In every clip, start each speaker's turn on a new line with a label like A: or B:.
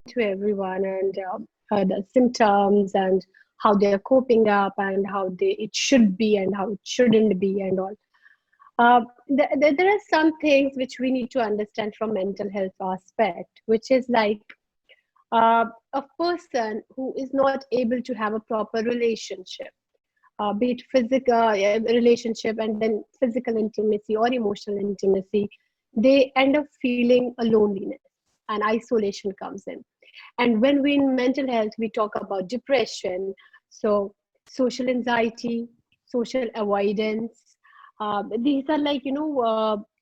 A: To everyone and the symptoms and how they're coping up and how it should be and how it shouldn't be and all. There are some things which we need to understand from mental health aspect, which is like a person who is not able to have a proper relationship, be it physical relationship and then physical intimacy or emotional intimacy, they end up feeling a loneliness and isolation comes in. And when we in mental health, we talk about depression, so social anxiety, social avoidance. These are like,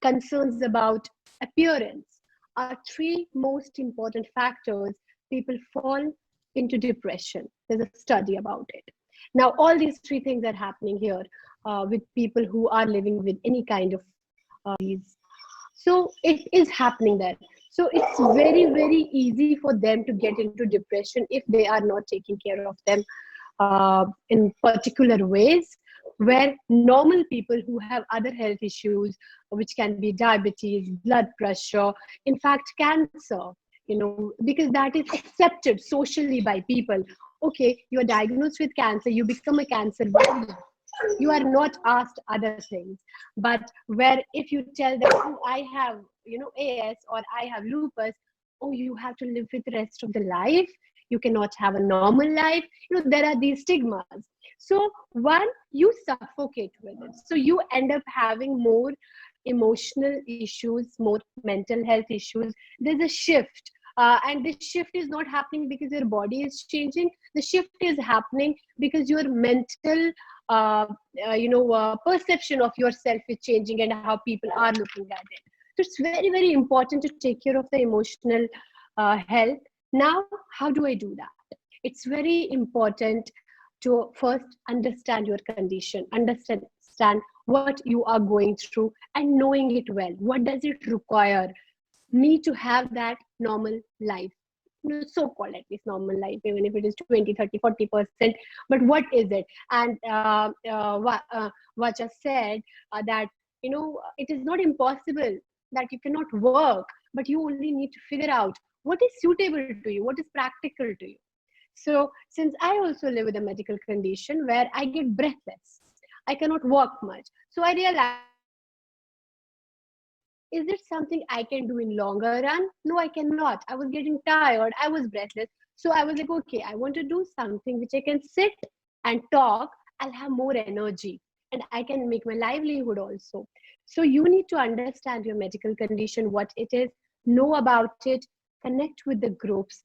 A: concerns about appearance are three most important factors people fall into depression. There's a study about it. Now, all these three things are happening here with people who are living with any kind of disease. So it is happening there. So it's very, very easy for them to get into depression if they are not taking care of them in particular ways, where normal people who have other health issues, which can be diabetes, blood pressure, in fact, cancer, because that is accepted socially by people. Okay, you're diagnosed with cancer, you become a cancer warrior. You are not asked other things. But where if you tell them, oh, I have, AS or I have lupus, oh, you have to live with the rest of the life. You cannot have a normal life. There are these stigmas. So one, you suffocate with it. So you end up having more emotional issues, more mental health issues. There's a shift. And this shift is not happening because your body is changing. The shift is happening because your mental perception of yourself is changing and how people are looking at it. So it's very, very important to take care of the emotional health. Now, how do I do that? It's very important to first understand your condition, understand what you are going through and knowing it well. What does it require me to have that normal life? So-called at least normal life, even if it is 20, 30, 40%, but what is it? And Vacha said that it is not impossible that you cannot work, but you only need to figure out what is suitable to you, what is practical to you. So since I also live with a medical condition where I get breathless, I cannot walk much, so I realized, is it something I can do in longer run? No, I cannot. I was getting tired. I was breathless. So I was like, okay, I want to do something which I can sit and talk. I'll have more energy and I can make my livelihood also. So you need to understand your medical condition, what it is, know about it, connect with the groups,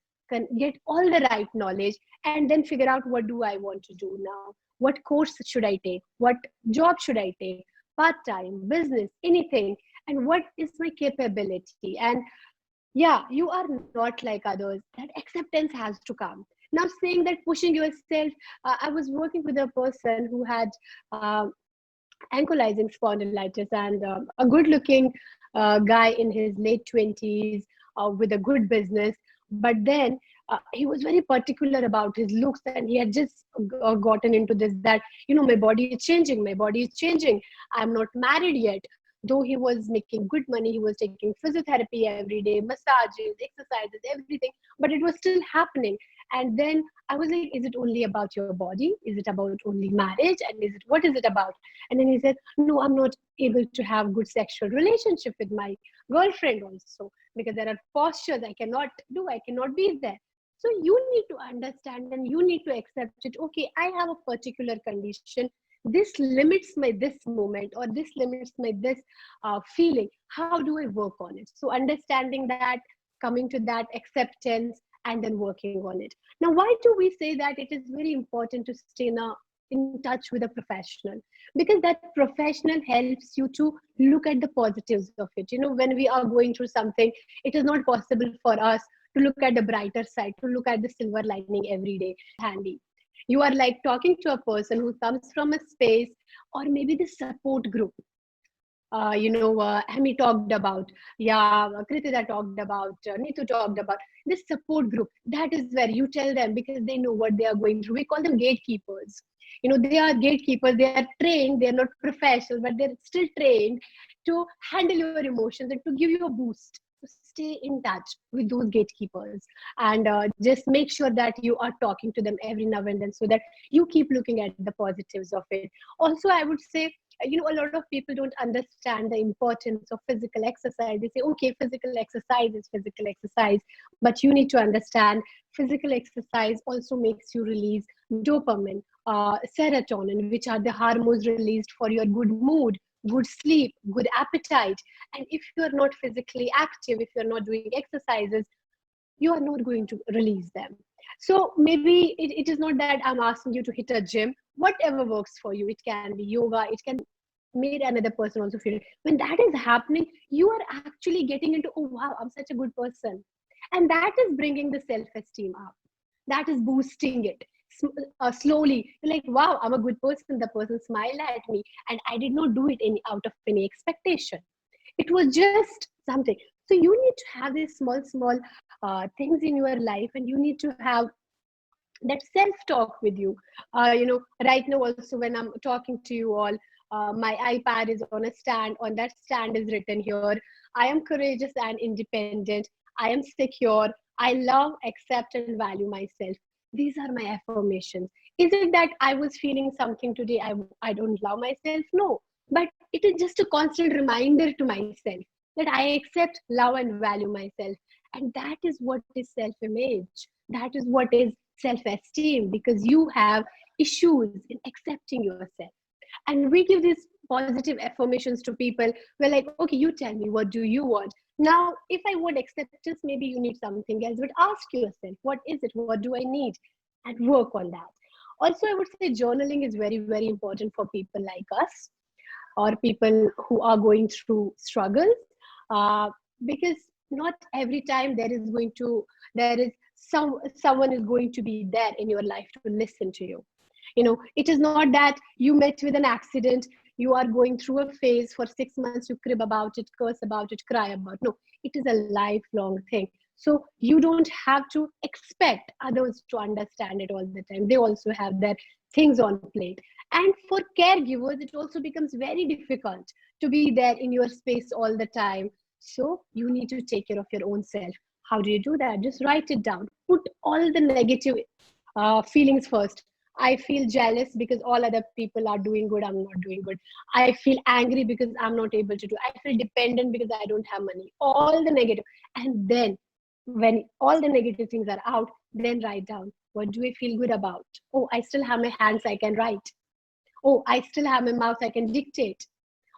A: get all the right knowledge, and then figure out what do I want to do now? What course should I take? What job should I take? Part-time, business, anything, and what is my capability? And yeah, you are not like others. That acceptance has to come. Now, saying that, pushing yourself, I was working with a person who had ankylosing spondylitis and a good looking guy in his late 20s with a good business. But then he was very particular about his looks, and he had just gotten into this that, my body is changing, I'm not married yet. Though he was making good money, he was taking physiotherapy every day, massages, exercises, everything, but it was still happening. And then I was like, is it only about your body? Is it about only marriage? And what is it about? And then he said, no, I'm not able to have good sexual relationship with my girlfriend also, because there are postures I cannot do, I cannot be there. So you need to understand and you need to accept it. Okay, I have a particular condition. This limits my this moment, or this limits my this feeling. How do I work on it? So understanding that, coming to that acceptance, and then working on it. Now, why do we say that it is very important to stay in touch with a professional? Because that professional helps you to look at the positives of it. When we are going through something, it is not possible for us to look at the brighter side, to look at the silver lining every day. Handy. You are like talking to a person who comes from a space, or maybe the support group. Hemi talked about, yeah, Kritida talked about, Nitu talked about, this support group. That is where you tell them, because they know what they are going through. We call them gatekeepers. They are gatekeepers. They are trained. They are not professional, but they're still trained to handle your emotions and to give you a boost. To stay in touch with those gatekeepers, and just make sure that you are talking to them every now and then, so that you keep looking at the positives of it. Also, I would say, a lot of people don't understand the importance of physical exercise. They say, okay, physical exercise is physical exercise, but you need to understand physical exercise also makes you release dopamine, serotonin, which are the hormones released for your good mood, good sleep, good appetite. And if you are not physically active, if you're not doing exercises, you are not going to release them. So maybe it is not that I'm asking you to hit a gym. Whatever works for you, it can be yoga, it can make another person also feel. When that is happening, you are actually getting into, oh wow, I'm such a good person. And that is bringing the self-esteem up. That is boosting it. Slowly, you're like, wow, I'm a good person. The person smiled at me, and I did not do it out of any expectation. It was just something. So you need to have these small things in your life, and you need to have that self-talk with you. Right now also, when I'm talking to you all, my iPad is on a stand. On that stand is written here, I am courageous and independent. I am secure. I love, accept, and value myself. These are my affirmations. Is it that I was feeling something today, I don't love myself? No. But it is just a constant reminder to myself that I accept, love, and value myself. And that is what is self-image. That is what is self-esteem, because you have issues in accepting yourself. And we give these positive affirmations to people. We're like, okay, you tell me, what do you want? Now, if I want acceptance, maybe you need something else, but ask yourself, what is it? What do I need? And work on that. Also, I would say journaling is very, very important for people like us, or people who are going through struggles, uh, because not every time there is someone is going to be there in your life to listen to you. It is not that you met with an accident, you are going through a phase for 6 months, you crib about it, curse about it, cry about. No, it is a lifelong thing. So you don't have to expect others to understand it all the time. They also have their things on plate. And for caregivers, it also becomes very difficult to be there in your space all the time. So you need to take care of your own self. How do you do that? Just write it down. Put all the negative feelings first. I feel jealous because all other people are doing good, I'm not doing good. I feel angry because I'm not able to do. I feel dependent because I don't have money. All the negative. And then when all the negative things are out, then write down, what do I feel good about? Oh, I still have my hands, I can write. Oh, I still have my mouth, I can dictate.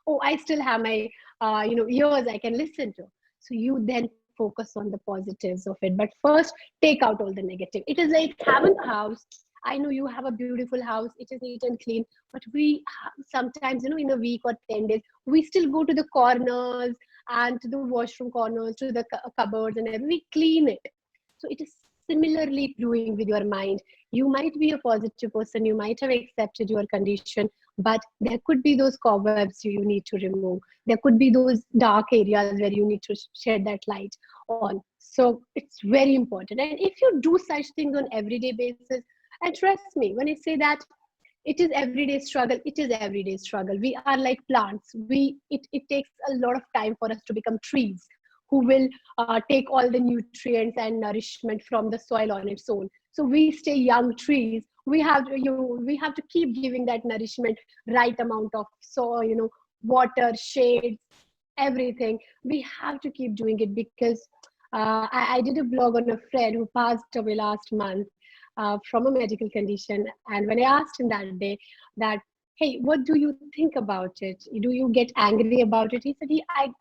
A: Oh, I still have my ears, I can listen to. So you then focus on the positives of it. But first, take out all the negative. It is like having a house. I know you have a beautiful house, it is neat and clean, but we sometimes, in a week or 10 days, we still go to the corners and to the washroom corners, to the cupboards, and we clean it. So it is similarly doing with your mind. You might be a positive person, you might have accepted your condition, but there could be those cobwebs you need to remove. There could be those dark areas where you need to shed that light on. So it's very important. And if you do such things on everyday basis, and trust me when I say that it is everyday struggle, it is everyday struggle. We are like plants. It takes a lot of time for us to become trees who will take all the nutrients and nourishment from the soil on its own. So we stay young trees. We have to keep giving that nourishment, right amount of soil, water, shades, everything. We have to keep doing it because I did a blog on a friend who passed away last month from a medical condition. And when I asked him that day that, hey, what do you think about it? Do you get angry about it? He said,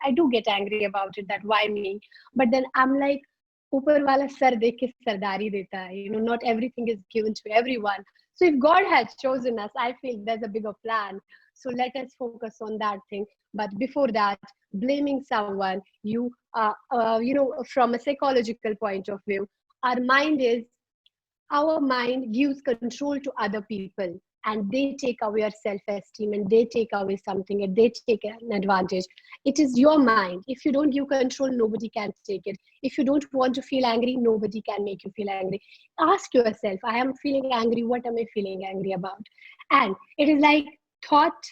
A: I do get angry about it, that why me? But then I'm like, ऊपर वाला sir देख के सरदारी देता है. Not everything is given to everyone. So if God has chosen us, I feel there's a bigger plan. So let us focus on that thing. But before that, blaming someone, from a psychological point of view, our mind is our mind gives control to other people, and they take away our self-esteem, and they take away something, and they take an advantage. It is your mind. If you don't give control, nobody can take it. If you don't want to feel angry, nobody can make you feel angry. Ask yourself, I am feeling angry, what am I feeling angry about? And it is like thought,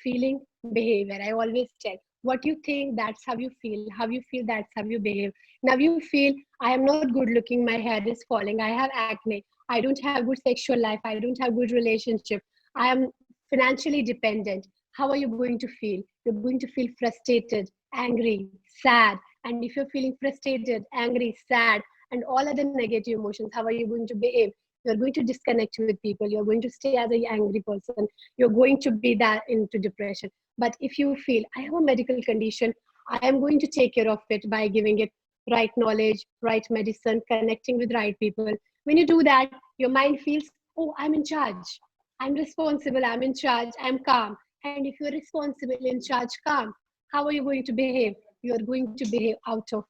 A: feeling, behavior. I always tell, what you think, that's how you feel. How you feel, that's how you behave. Now you feel, I am not good looking, my hair is falling, I have acne, I don't have good sexual life, I don't have good relationship, I am financially dependent. How are you going to feel? You're going to feel frustrated, angry, sad. And if you're feeling frustrated, angry, sad, and all other negative emotions, how are you going to behave? You're going to disconnect with people. You're going to stay as an angry person. You're going to be that into depression. But if you feel, I have a medical condition, I am going to take care of it by giving it right knowledge, right medicine, connecting with right people. When you do that, your mind feels, oh, I'm in charge. I'm responsible. I'm in charge. I'm calm. And if you're responsible, in charge, calm, how are you going to behave? You're going to behave out of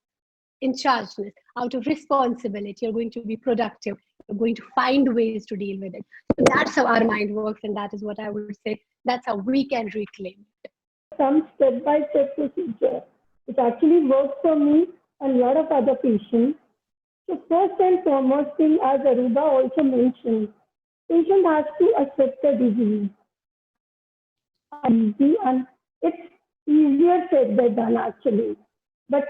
A: in chargeness, out of responsibility. You're going to be productive. You're going to find ways to deal with it. So that's how our mind works, and that is what I would say. That's how we can reclaim.
B: Some step-by-step procedure which actually works for me and a lot of other patients. So first and foremost thing, as Aruba also mentioned, patient has to accept the disease. Easy and it's easier said than done actually. But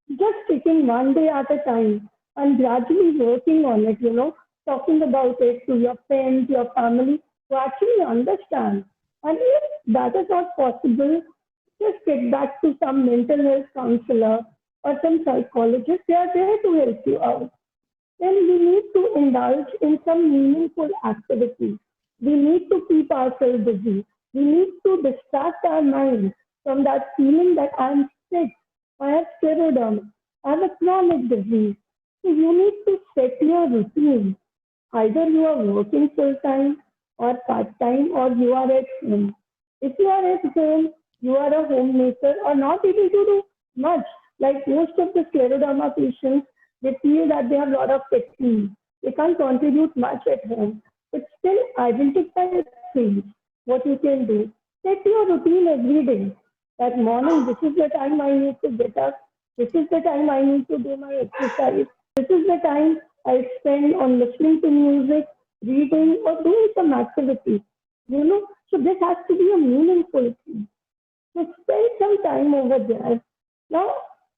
B: just taking one day at a time and gradually working on it, talking about it to your friends, your family, to actually understand. And if that is not possible, just get back to some mental health counselor or some psychologist. They are there to help you out. Then we need to indulge in some meaningful activity. We need to keep ourselves busy. We need to distract our mind from that feeling that I'm sick, I have scleroderma, I have a chronic disease. So you need to set your routine. Either you are working full time or part time, or you are at home. If you are at home, you are a homemaker or not able to do much. Like most of the scleroderma patients, they feel that they have a lot of fatigue. They can't contribute much at home. But still identify things, what you can do. Set your routine every day. That morning, this is the time I need to get up. This is the time I need to do my exercise. This is the time I spend on listening to music, reading, or doing some activity. So this has to be a meaningful thing. So spend some time over there. Now,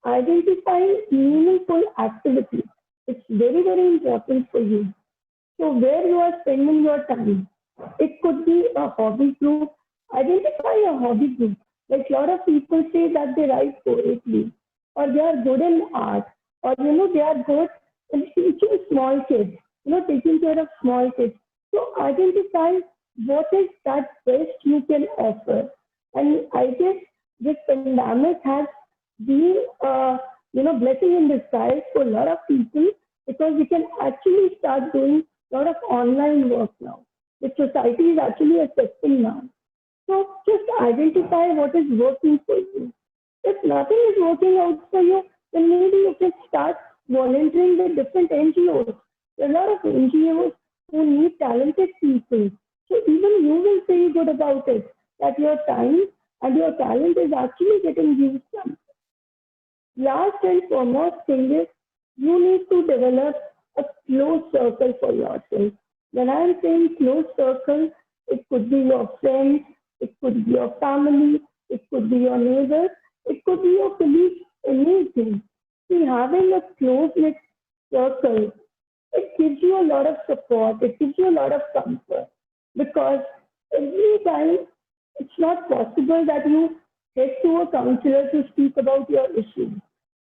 B: identify meaningful activity. It's very, very important for you. So where you are spending your time. It could be a hobby group. Identify a hobby group. Like a lot of people say that they write poetry, or they are good in art, or they are good in teaching small kids, taking care of small kids. So identify what is that best you can offer. And I guess this pandemic has been blessing in disguise for a lot of people, because we can actually start doing a lot of online work now, which society is actually accepting now. So just identify what is working for you. If nothing is working out for you, then maybe you can start volunteering with different NGOs. There are a lot of NGOs who need talented people. So even you will feel good about it, that your time and your talent is actually getting used. Last and foremost thing is, you need to develop a close circle for yourself. When I am saying close circle, it could be your friends, it could be your family, it could be your neighbors, it could be your colleagues, anything. See, having a close knit circle, it gives you a lot of support, it gives you a lot of comfort, because every time it's not possible that you head to a counselor to speak about your issues.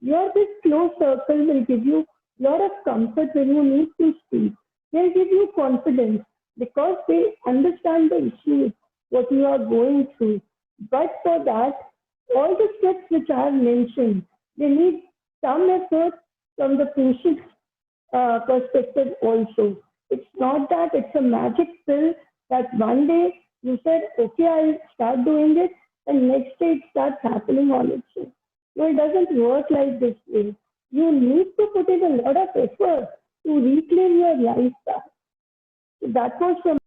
B: Your this close circle will give you a lot of comfort when you need to speak. They'll give you confidence because they understand the issues, what you are going through. But for that, all the steps which I have mentioned, they need some effort from the patient's perspective also. It's not that it's a magic pill that one day you said, okay, I'll start doing it, and next day it starts happening on its own. No, it doesn't work like this way. You need to put in a lot of effort to reclaim your life back. So that was from